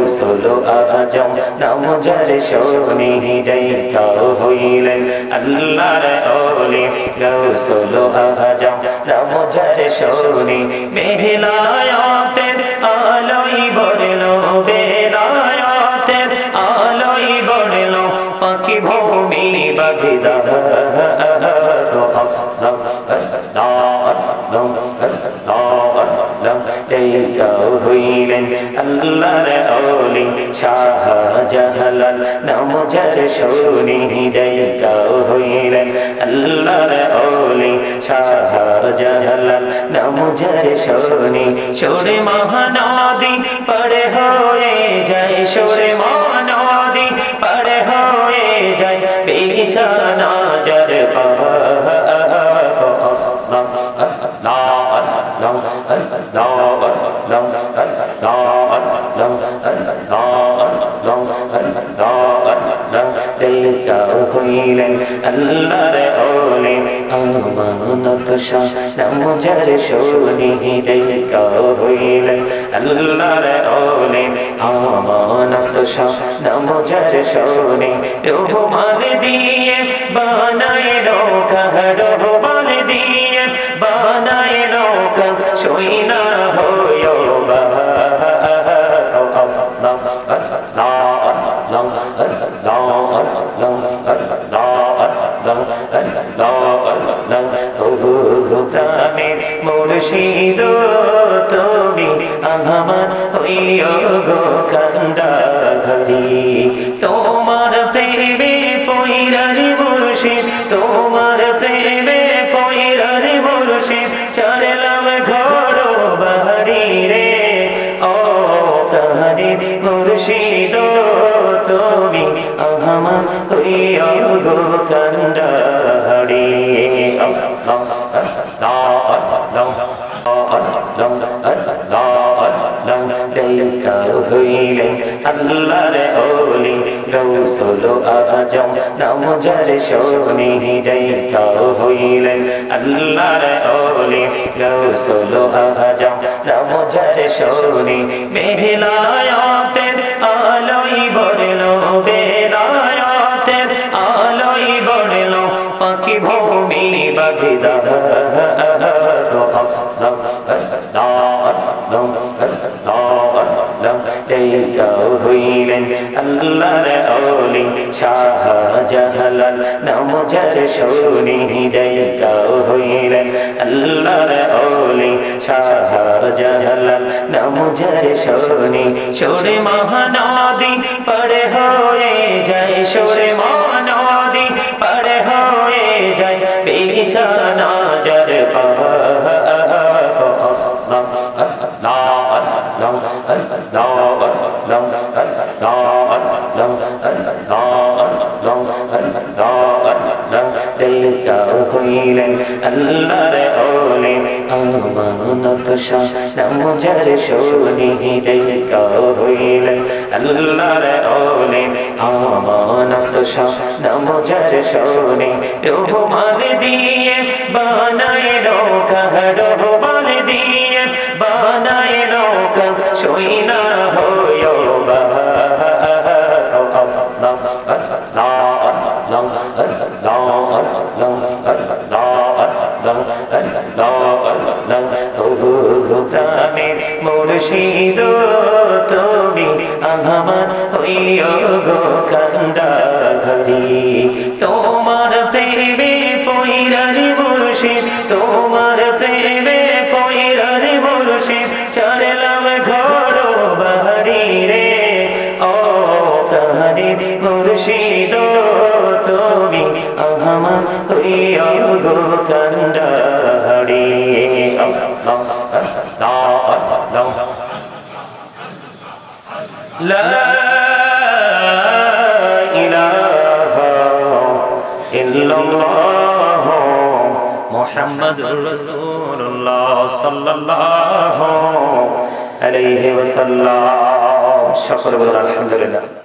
গৌসল আজম নাম যার শোনি ডাইকা হইলেন আল্লাহর ওলি গৌসল আজম নাম যার শোনি বেলায়াতের আলোই বড়লো বেলায়াতের আলোই বড়লো পাখি ভূমি বাগদা হইলেন আল্লাহর ওলি শাহজালাল নাম যার শোনি ডাইকা হইলেন আল্লাহর ওলি শাহজালাল নাম যার শোনি সোরে মহানদী পড়ে হয়ে যায় সোরে মহানদী পড়ে হয়ে যায় বিছানা যার হইলেন আল্লাহর ওলি আমানত শাহ নাম যার শোনি ডাইকা হইলেন আল্লাহর ওলি আমানত শাহ নাম যার শোনি রহমান দিয়ে বানায় নৌকা রহমান দিয়ে বানায় নৌকা সইনা হইও প্রাণের মুর্শিদ তুমি আমার হইও গো কান্ডারি তোমার প্রেমে পয়রারি মুর্শিদ তোমার প্রেমে পয়রারি মুর্শিদ চললাম ঘর বাড়ি রে ও প্রাণের মুর্শিদ তুমি আমার হইও গো কান্ডারি ডাইকা হইলেন আল্লাহর ওলি গৌসল আজম নাম যার শোনি ডাইকা হইলেন আল্লাহর ওলি গৌসল আজম নাম যার শোনি বেলায়াতের আলোই বড়লো বেলায়াতের আলোই বড়লো পাখি ভূমি বাগদা ডাইকা হইলেন আল্লাহর ওলি শাহজালাল নাম যার শোনি ডাইকা হইলেন আল্লাহর ওলি শাহজালাল নাম যার শোনি সোরে মহানদী পড়ে হয়ে যায় সোরে মহানদী পড়ে হয়ে যায় বিছানা যার ডাইকা হইলেন আল্লাহর ওলি আমানত শাহ নাম যার শোনি ডাইকা হইলেন আল্লাহর ওলি আমানত শাহ নাম যার শোনি রহমান দিয়ে বানায় নৌকা রহমান দিয়ে বানায় নৌকা সইনা হইও প্রাণের মুর্শিদ তুমি আমার হইও গো কান্ডারি তোমার প্রেমে পয়রারি মুর্শিদ তোমার প্রেমে পয়রারি মুর্শিদ চললাম ঘর বাড়ি রে ও প্রাণের মুর্শিদ তুমি আমার হইও গো কান্ডারি লা ইলাহা ইল্লাল্লাহ মুহাম্মাদুর রাসূলুল্লাহ সাল্লাল্লাহু আলাইহি ওয়াসাল্লাম। সকলে বলুন আলহামদুলিল্লাহ।